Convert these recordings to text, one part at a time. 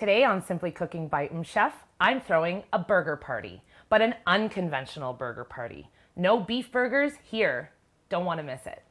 Today on Simply Cooking by MmmChef, I'm throwing a burger party, but an unconventional burger party. No beef burgers here. Don't want to miss it.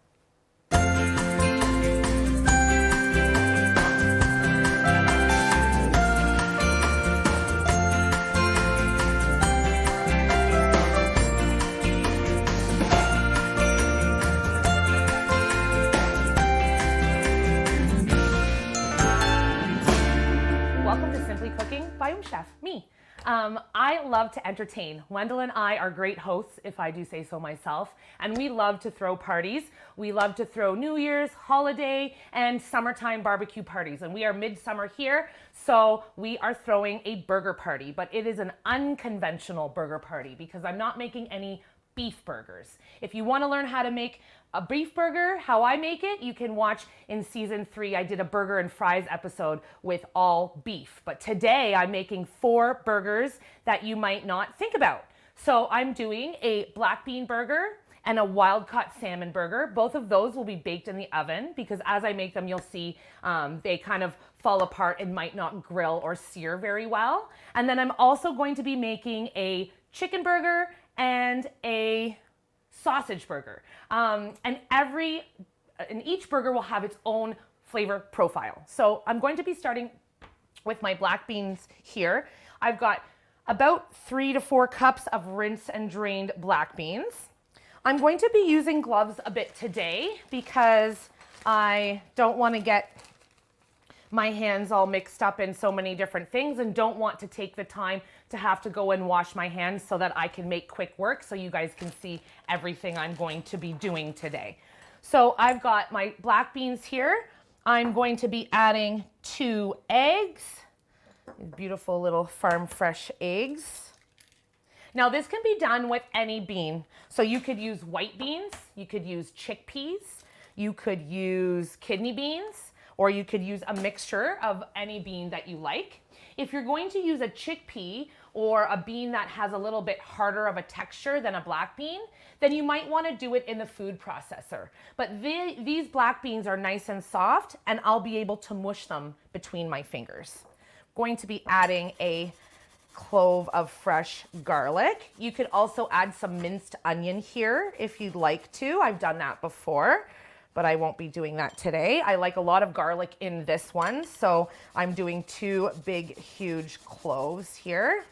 Welcome to Simply Cooking by MmmChef, me. I love to entertain. Wendell and I are great hosts, if I do say so myself, and we love to throw parties. We love to throw New Year's, holiday, and summertime barbecue parties. And we are midsummer here, so we are throwing a burger party, but it is an unconventional burger party because I'm not making any beef burgers. If you want to learn how to make a beef burger, how I make it, you can watch in season 3. I did a burger and fries episode with all beef. But today I'm making 4 burgers that you might not think about. So I'm doing a black bean burger and a wild caught salmon burger. Both of those will be baked in the oven because as I make them, you'll see they kind of fall apart and might not grill or sear very well. And then I'm also going to be making a chicken burger and a sausage burger. And each burger will have its own flavor profile. So I'm going to be starting with my black beans here. I've got about 3 to 4 cups of rinsed and drained black beans. I'm going to be using gloves a bit today because I don't want to get my hands all mixed up in so many different things and don't want to take the time to have to go and wash my hands so that I can make quick work so you guys can see everything I'm going to be doing today. So I've got my black beans here. I'm going to be adding 2 eggs, beautiful little farm fresh eggs. Now this can be done with any bean. So you could use white beans, you could use chickpeas, you could use kidney beans, or you could use a mixture of any bean that you like. If you're going to use a chickpea or a bean that has a little bit harder of a texture than a black bean, then you might want to do it in the food processor. But these black beans are nice and soft, and I'll be able to mush them between my fingers. I'm going to be adding a clove of fresh garlic. You could also add some minced onion here if you'd like to. I've done that before, but I won't be doing that today. I like a lot of garlic in this one, so I'm doing 2 big, huge cloves here.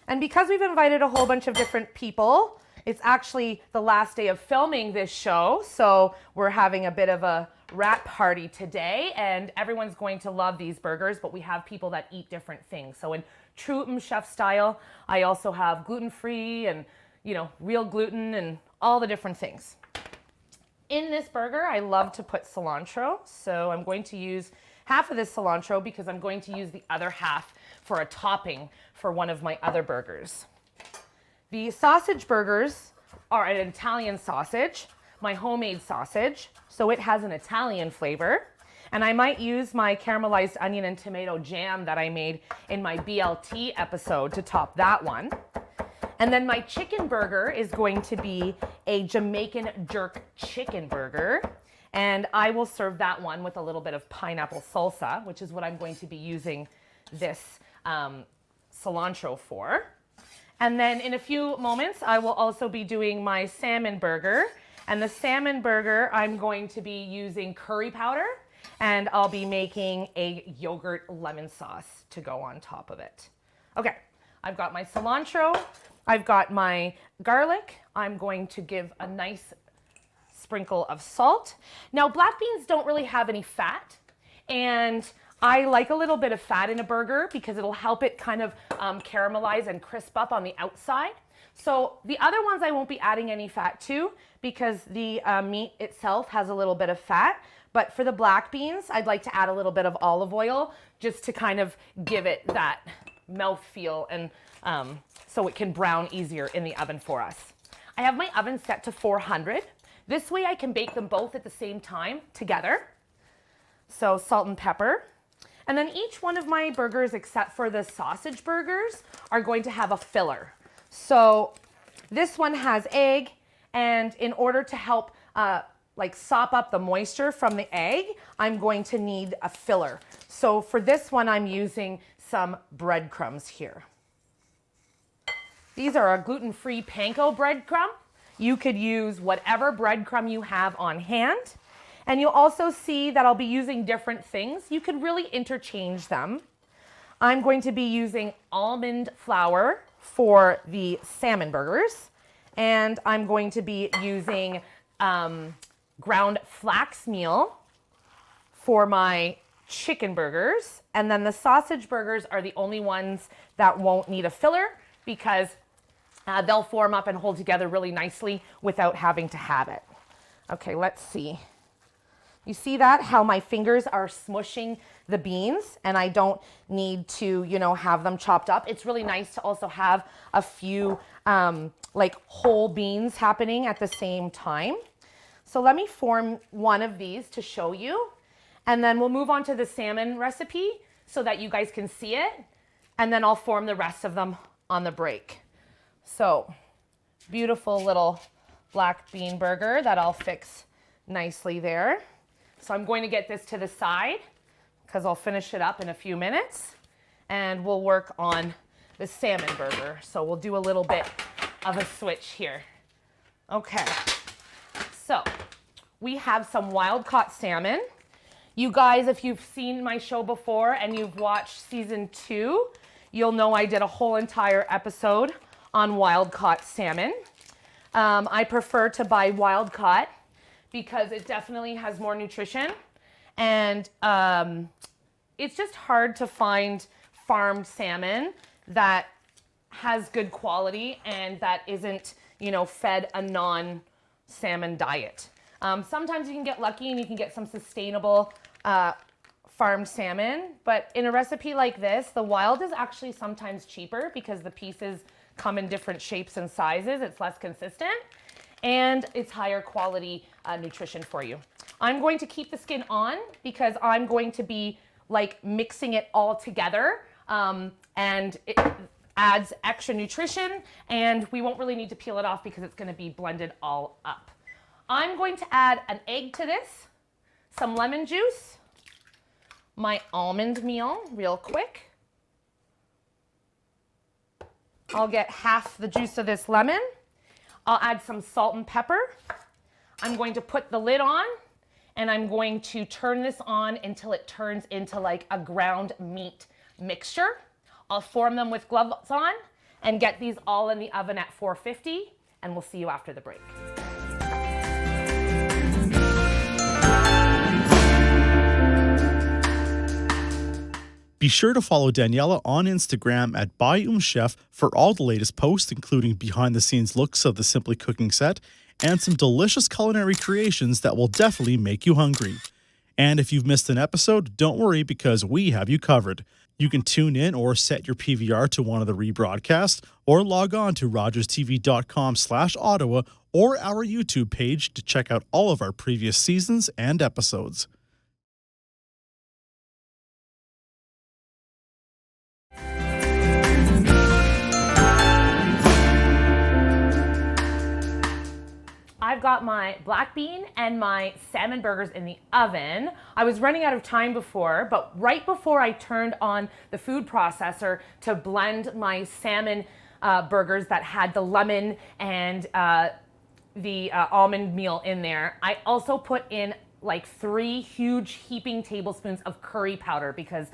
And because we've invited a whole bunch of different people, it's actually the last day of filming this show, so we're having a bit of a wrap party today, and everyone's going to love these burgers, but we have people that eat different things. So in true MmmChef style, I also have gluten-free and, real gluten and all the different things. In this burger, I love to put cilantro, so I'm going to use half of this cilantro because I'm going to use the other half for a topping for one of my other burgers. The sausage burgers are an Italian sausage, my homemade sausage, so it has an Italian flavor. And I might use my caramelized onion and tomato jam that I made in my BLT episode to top that one. And then my chicken burger is going to be a Jamaican jerk chicken burger. And I will serve that one with a little bit of pineapple salsa, which is what I'm going to be using this cilantro for. And then in a few moments, I will also be doing my salmon burger. And the salmon burger, I'm going to be using curry powder, and I'll be making a yogurt lemon sauce to go on top of it. Okay, I've got my cilantro. I've got my garlic. I'm going to give a nice sprinkle of salt. Now, black beans don't really have any fat, and I like a little bit of fat in a burger because it'll help it kind of caramelize and crisp up on the outside. So the other ones I won't be adding any fat to because the meat itself has a little bit of fat. But for the black beans, I'd like to add a little bit of olive oil just to kind of give it that mouthfeel and so it can brown easier in the oven for us. I have my oven set to 400. This way I can bake them both at the same time together. So salt and pepper. And then each one of my burgers, except for the sausage burgers, are going to have a filler. So this one has egg, and in order to help like sop up the moisture from the egg, I'm going to need a filler. So for this one, I'm using some breadcrumbs here. These are a gluten-free panko breadcrumb. You could use whatever breadcrumb you have on hand. And you'll also see that I'll be using different things. You could really interchange them. I'm going to be using almond flour for the salmon burgers. And I'm going to be using ground flax meal for my chicken burgers. And then the sausage burgers are the only ones that won't need a filler because they'll form up and hold together really nicely without having to have it. Okay, let's see. You see that? How my fingers are smushing the beans and I don't need to, you know, have them chopped up. It's really nice to also have a few like whole beans happening at the same time. So let me form one of these to show you. And then we'll move on to the salmon recipe so that you guys can see it. And then I'll form the rest of them on the break. So beautiful little black bean burger that I'll fix nicely there. So I'm going to get this to the side because I'll finish it up in a few minutes and we'll work on the salmon burger. So we'll do a little bit of a switch here. Okay, so we have some wild caught salmon. You guys, if you've seen my show before and you've watched season 2, you'll know I did a whole entire episode on wild caught salmon. I prefer to buy wild caught because it definitely has more nutrition and it's just hard to find farmed salmon that has good quality and that isn't, you know, fed a non-salmon diet. Sometimes you can get lucky and you can get some sustainable farmed salmon, but in a recipe like this, the wild is actually sometimes cheaper because the pieces come in different shapes and sizes. It's less consistent and it's higher quality nutrition for you. I'm going to keep the skin on because I'm going to be like mixing it all together and it adds extra nutrition and we won't really need to peel it off because it's going to be blended all up. I'm going to add an egg to this, some lemon juice, my almond meal real quick. I'll get half the juice of this lemon. I'll add some salt and pepper. I'm going to put the lid on and I'm going to turn this on until it turns into like a ground meat mixture. I'll form them with gloves on and get these all in the oven at 450 and we'll see you after the break. Be sure to follow Daniela on Instagram at MmmChef for all the latest posts, including behind-the-scenes looks of the Simply Cooking set and some delicious culinary creations that will definitely make you hungry. And if you've missed an episode, don't worry because we have you covered. You can tune in or set your PVR to one of the rebroadcasts or log on to rogerstv.com/Ottawa or our YouTube page to check out all of our previous seasons and episodes. I've got my black bean and my salmon burgers in the oven. I was running out of time before, but right before I turned on the food processor to blend my salmon burgers that had the lemon and the almond meal in there, I also put in like 3 huge heaping tablespoons of curry powder because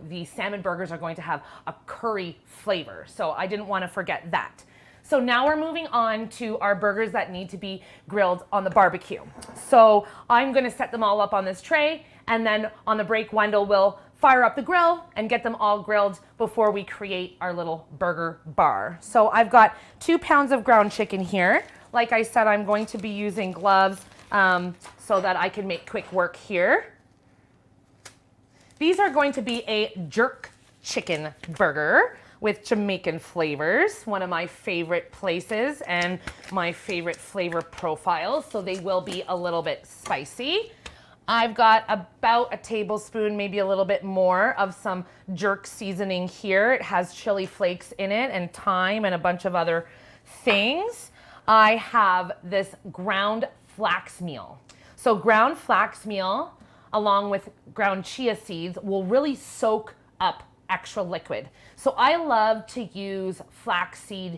the salmon burgers are going to have a curry flavor. So I didn't want to forget that. So now we're moving on to our burgers that need to be grilled on the barbecue. So I'm gonna set them all up on this tray and then on the break, Wendell will fire up the grill and get them all grilled before we create our little burger bar. So I've got 2 pounds of ground chicken here. Like I said, I'm going to be using gloves so that I can make quick work here. These are going to be a jerk chicken burger with Jamaican flavors, one of my favorite places and my favorite flavor profiles, so they will be a little bit spicy. I've got about a tablespoon, maybe a little bit more, of some jerk seasoning here. It has chili flakes in it and thyme and a bunch of other things. I have this ground flax meal. So ground flax meal along with ground chia seeds will really soak up extra liquid. So I love to use flaxseed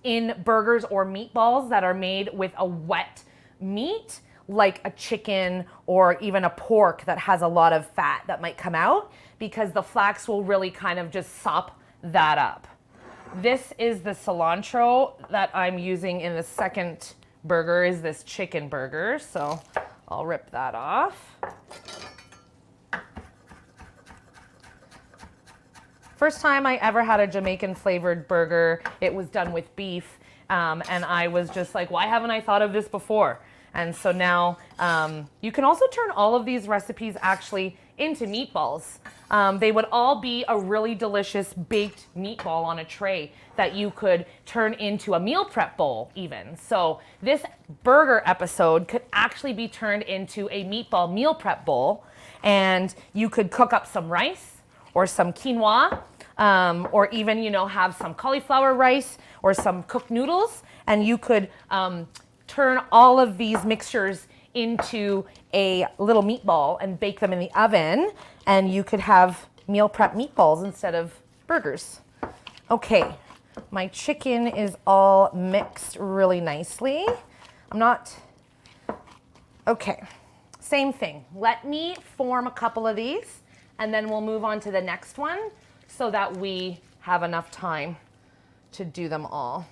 in burgers or meatballs that are made with a wet meat, like a chicken or even a pork that has a lot of fat that might come out, because the flax will really kind of just sop that up. This is the cilantro that I'm using in the second burger, is this chicken burger. So I'll rip that off. First time I ever had a Jamaican flavored burger, it was done with beef. And I was just like, why haven't I thought of this before? And so now you can also turn all of these recipes actually into meatballs. They would all be a really delicious baked meatball on a tray that you could turn into a meal prep bowl even. So this burger episode could actually be turned into a meatball meal prep bowl, and you could cook up some rice or some quinoa, or even, you know, have some cauliflower rice or some cooked noodles, and you could turn all of these mixtures into a little meatball and bake them in the oven, and you could have meal prep meatballs instead of burgers. Okay, my chicken is all mixed really nicely. Okay, same thing. Let me form a couple of these, and then we'll move on to the next one so that we have enough time to do them all.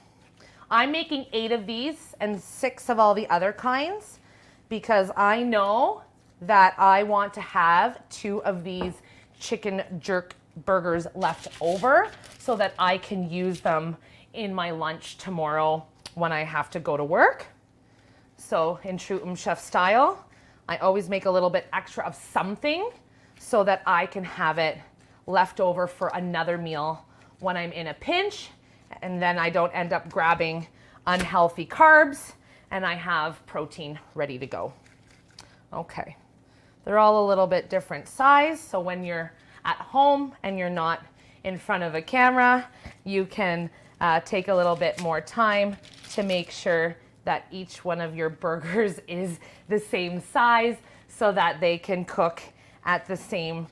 I'm making 8 of these and 6 of all the other kinds because I know that I want to have 2 of these chicken jerk burgers left over so that I can use them in my lunch tomorrow when I have to go to work. So in true MmmChef style, I always make a little bit extra of something so that I can have it left over for another meal when I'm in a pinch, and then I don't end up grabbing unhealthy carbs, and I have protein ready to go. Okay, they're all a little bit different size, so when you're at home and you're not in front of a camera, you can take a little bit more time to make sure that each one of your burgers is the same size so that they can cook at the same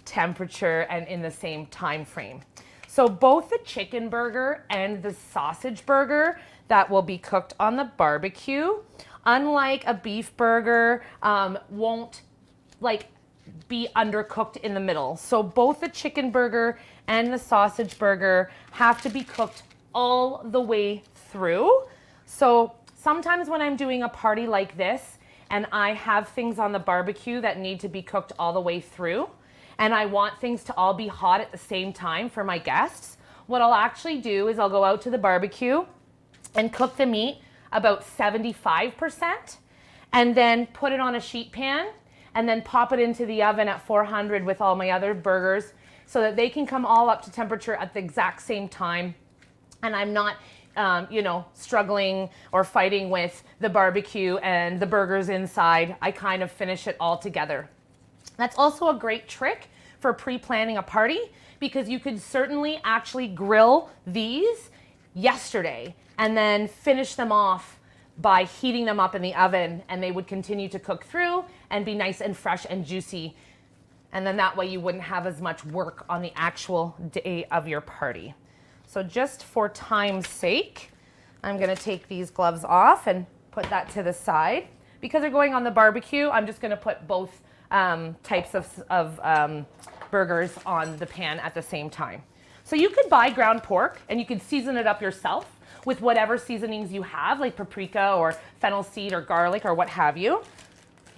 temperature and in the same time frame. So both the chicken burger and the sausage burger that will be cooked on the barbecue, unlike a beef burger, won't be undercooked in the middle. So both the chicken burger and the sausage burger have to be cooked all the way through. So sometimes when I'm doing a party like this and I have things on the barbecue that need to be cooked all the way through, and I want things to all be hot at the same time for my guests, what I'll actually do is I'll go out to the barbecue and cook the meat about 75% and then put it on a sheet pan and then pop it into the oven at 400 with all my other burgers so that they can come all up to temperature at the exact same time. And I'm not struggling or fighting with the barbecue and the burgers inside. I kind of finish it all together. That's also a great trick for pre-planning a party because you could certainly actually grill these yesterday and then finish them off by heating them up in the oven, and they would continue to cook through and be nice and fresh and juicy. And then that way you wouldn't have as much work on the actual day of your party. So just for time's sake, I'm gonna take these gloves off and put that to the side. Because they're going on the barbecue, I'm just gonna put both types of burgers on the pan at the same time. So you could buy ground pork and you could season it up yourself with whatever seasonings you have, like paprika or fennel seed or garlic or what have you.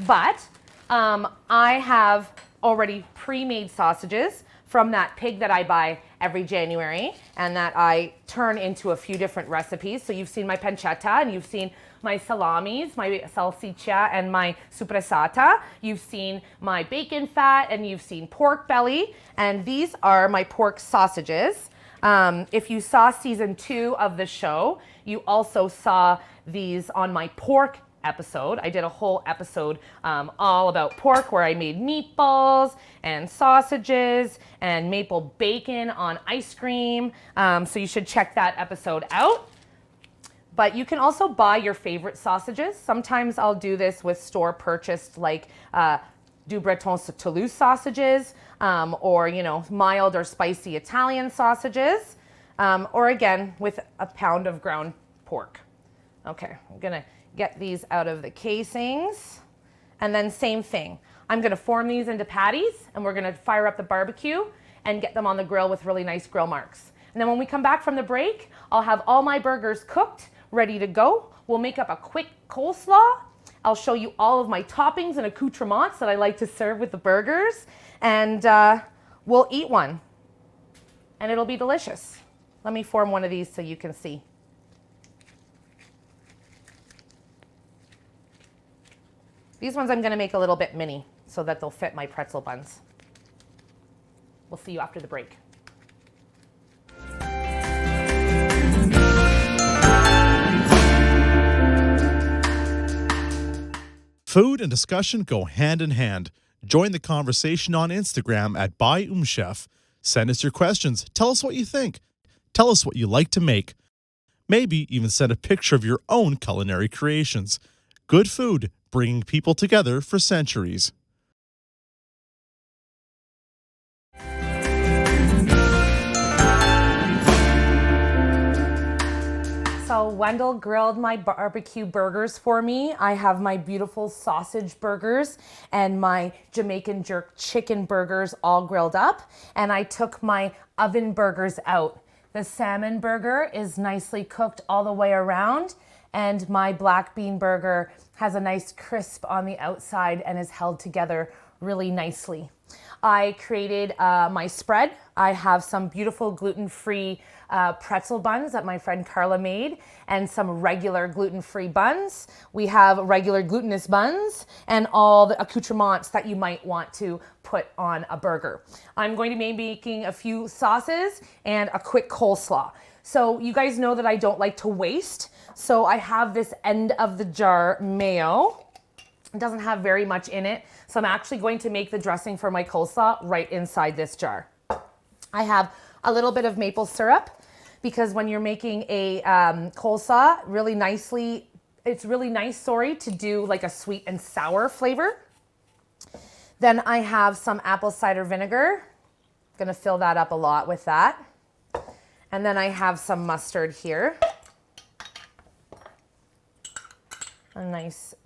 But I have already pre-made sausages from that pig that I buy every January and that I turn into a few different recipes. So you've seen my pancetta and you've seen my salamis, my salsiccia and my suppressata. You've seen my bacon fat and you've seen pork belly. And these are my pork sausages. If you saw season 2 of the show, you also saw these on my pork episode. I did a whole episode all about pork where I made meatballs and sausages and maple bacon on ice cream. So you should check that episode out. But you can also buy your favorite sausages. Sometimes I'll do this with store purchased like du Breton Toulouse sausages, or, you know, mild or spicy Italian sausages, or again with a pound of ground pork. Okay, I'm gonna get these out of the casings, and then same thing. I'm gonna form these into patties, and we're gonna fire up the barbecue and get them on the grill with really nice grill marks. And then when we come back from the break, I'll have all my burgers cooked, ready to go. We'll make up a quick coleslaw. I'll show you all of my toppings and accoutrements that I like to serve with the burgers, and we'll eat one, and it'll be delicious. Let me form one of these so you can see. These ones I'm gonna make a little bit mini so that they'll fit my pretzel buns. We'll see you after the break. Food and discussion go hand in hand. Join the conversation on Instagram at MmmChef. Send us your questions. Tell us what you think. Tell us what you like to make. Maybe even send a picture of your own culinary creations. Good food, bringing people together for centuries. So Wendell grilled my barbecue burgers for me. I have my beautiful sausage burgers and my Jamaican jerk chicken burgers all grilled up. And I took my oven burgers out. The salmon burger is nicely cooked all the way around. And my black bean burger has a nice crisp on the outside and is held together really nicely. I created my spread. I have some beautiful gluten-free pretzel buns that my friend Carla made, and some regular gluten-free buns. We have regular glutinous buns and all the accoutrements that you might want to put on a burger. I'm going to be making a few sauces and a quick coleslaw. So you guys know that I don't like to waste. So I have this end of the jar mayo. It doesn't have very much in it. So I'm actually going to make the dressing for my coleslaw right inside this jar. I have a little bit of maple syrup because when you're making a coleslaw, it's really nice, to do like a sweet and sour flavor. Then I have some apple cider vinegar. Gonna fill that up a lot with that. And then I have some mustard here. A nice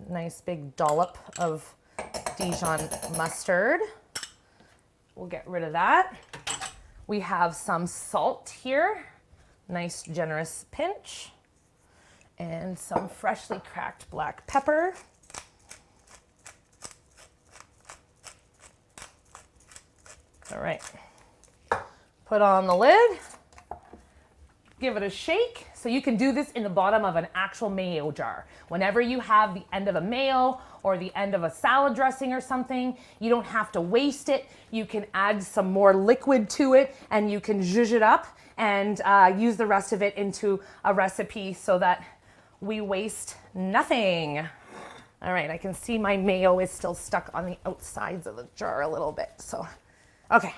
big dollop of Dijon mustard. We'll get rid of that. We have some salt here. Nice generous pinch. And some freshly cracked black pepper. All right. Put on the lid. Give it a shake. So you can do this in the bottom of an actual mayo jar. Whenever you have the end of a mayo or the end of a salad dressing or something, you don't have to waste it. You can add some more liquid to it and you can zhuzh it up and use the rest of it into a recipe so that we waste nothing. All right, I can see my mayo is still stuck on the outsides of the jar a little bit. So, okay.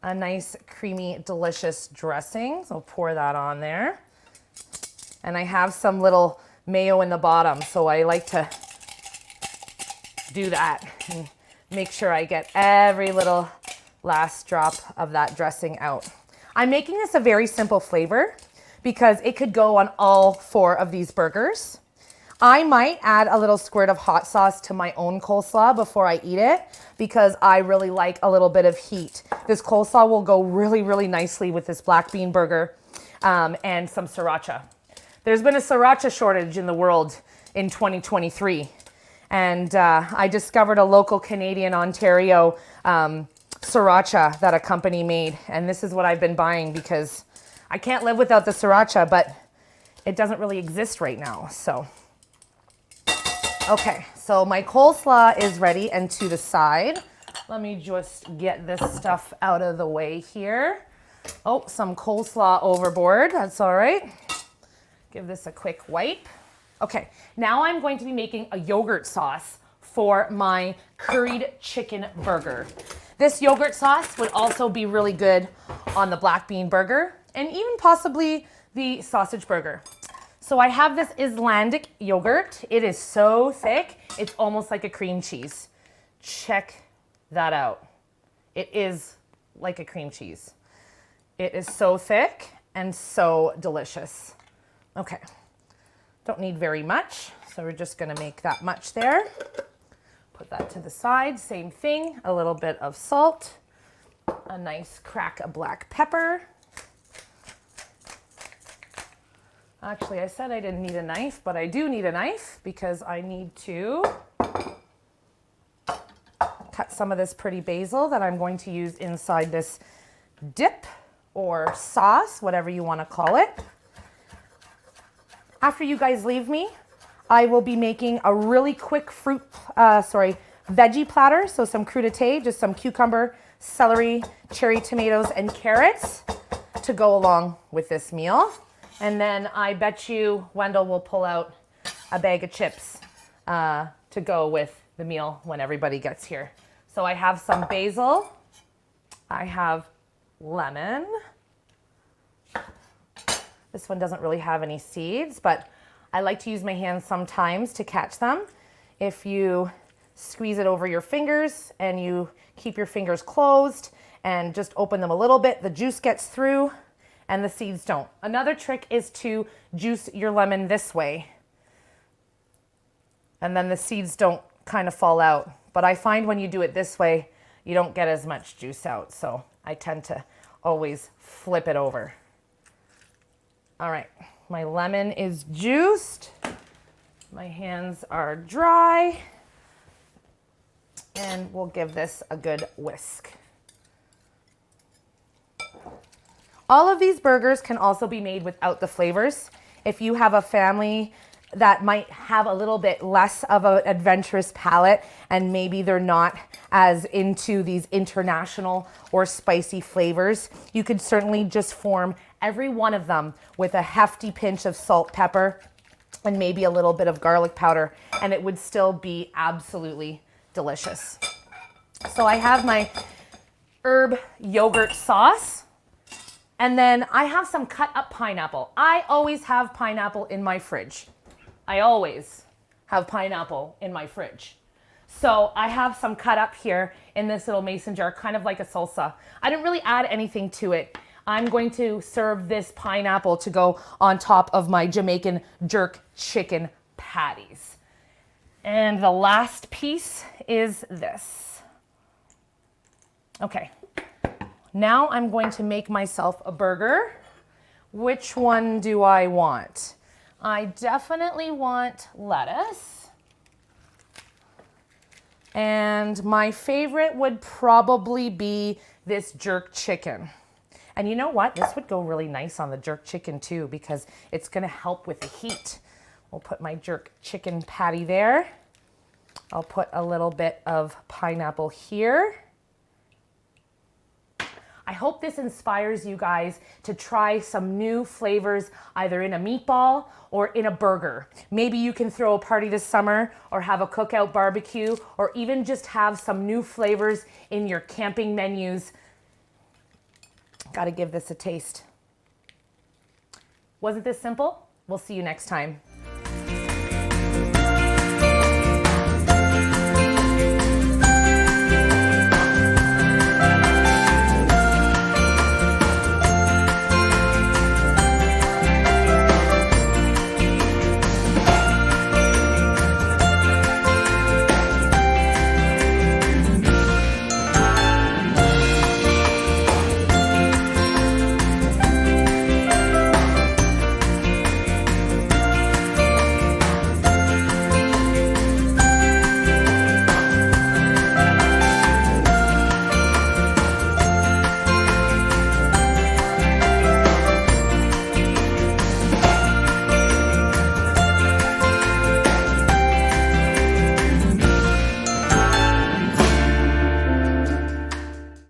A nice, creamy, delicious dressing. So pour that on there. And I have some little mayo in the bottom, so I like to do that and make sure I get every little last drop of that dressing out. I'm making this a very simple flavor because it could go on all 4 of these burgers. I might add a little squirt of hot sauce to my own coleslaw before I eat it because I really like a little bit of heat. This coleslaw will go really, really nicely with this black bean burger and some sriracha. There's been a sriracha shortage in the world in 2023. And I discovered a local Canadian Ontario sriracha that a company made. And this is what I've been buying because I can't live without the sriracha, but it doesn't really exist right now. So, okay, so my coleslaw is ready and to the side. Let me just get this stuff out of the way here. Oh, some coleslaw overboard. That's all right. Give this a quick wipe. Okay, now I'm going to be making a yogurt sauce for my curried chicken burger. This yogurt sauce would also be really good on the black bean burger and even possibly the sausage burger. So I have this Icelandic yogurt. It is so thick, it's almost like a cream cheese. Check that out. It is like a cream cheese. It is so thick and so delicious. Okay, don't need very much, so we're just gonna make that much there. Put that to the side, same thing, a little bit of salt, a nice crack of black pepper. Actually, I said I didn't need a knife, but I do need a knife because I need to cut some of this pretty basil that I'm going to use inside this dip or sauce, whatever you want to call it. After you guys leave me, I will be making a really quick veggie platter. So some crudité, just some cucumber, celery, cherry tomatoes, and carrots to go along with this meal. And then I bet you Wendell will pull out a bag of chips to go with the meal when everybody gets here. So I have some basil. I have lemon. This one doesn't really have any seeds, but I like to use my hands sometimes to catch them. If you squeeze it over your fingers and you keep your fingers closed and just open them a little bit, the juice gets through and the seeds don't. Another trick is to juice your lemon this way, and then the seeds don't kind of fall out. But I find when you do it this way, you don't get as much juice out. So I tend to always flip it over. All right, my lemon is juiced. My hands are dry. And we'll give this a good whisk. All of these burgers can also be made without the flavors. If you have a family that might have a little bit less of an adventurous palate and maybe they're not as into these international or spicy flavors, you could certainly just form every one of them with a hefty pinch of salt, pepper, and maybe a little bit of garlic powder, and it would still be absolutely delicious. So I have my herb yogurt sauce. And then I have some cut up pineapple. I always have pineapple in my fridge. I always have pineapple in my fridge. So I have some cut up here in this little mason jar, kind of like a salsa. I didn't really add anything to it. I'm going to serve this pineapple to go on top of my Jamaican jerk chicken patties. And the last piece is this. Okay. Now I'm going to make myself a burger. Which one do I want? I definitely want lettuce. And my favorite would probably be this jerk chicken. And you know what? This would go really nice on the jerk chicken too because it's going to help with the heat. We'll put my jerk chicken patty there. I'll put a little bit of pineapple here. I hope this inspires you guys to try some new flavors either in a meatball or in a burger. Maybe you can throw a party this summer or have a cookout barbecue or even just have some new flavors in your camping menus. Gotta give this a taste. Wasn't this simple? We'll see you next time.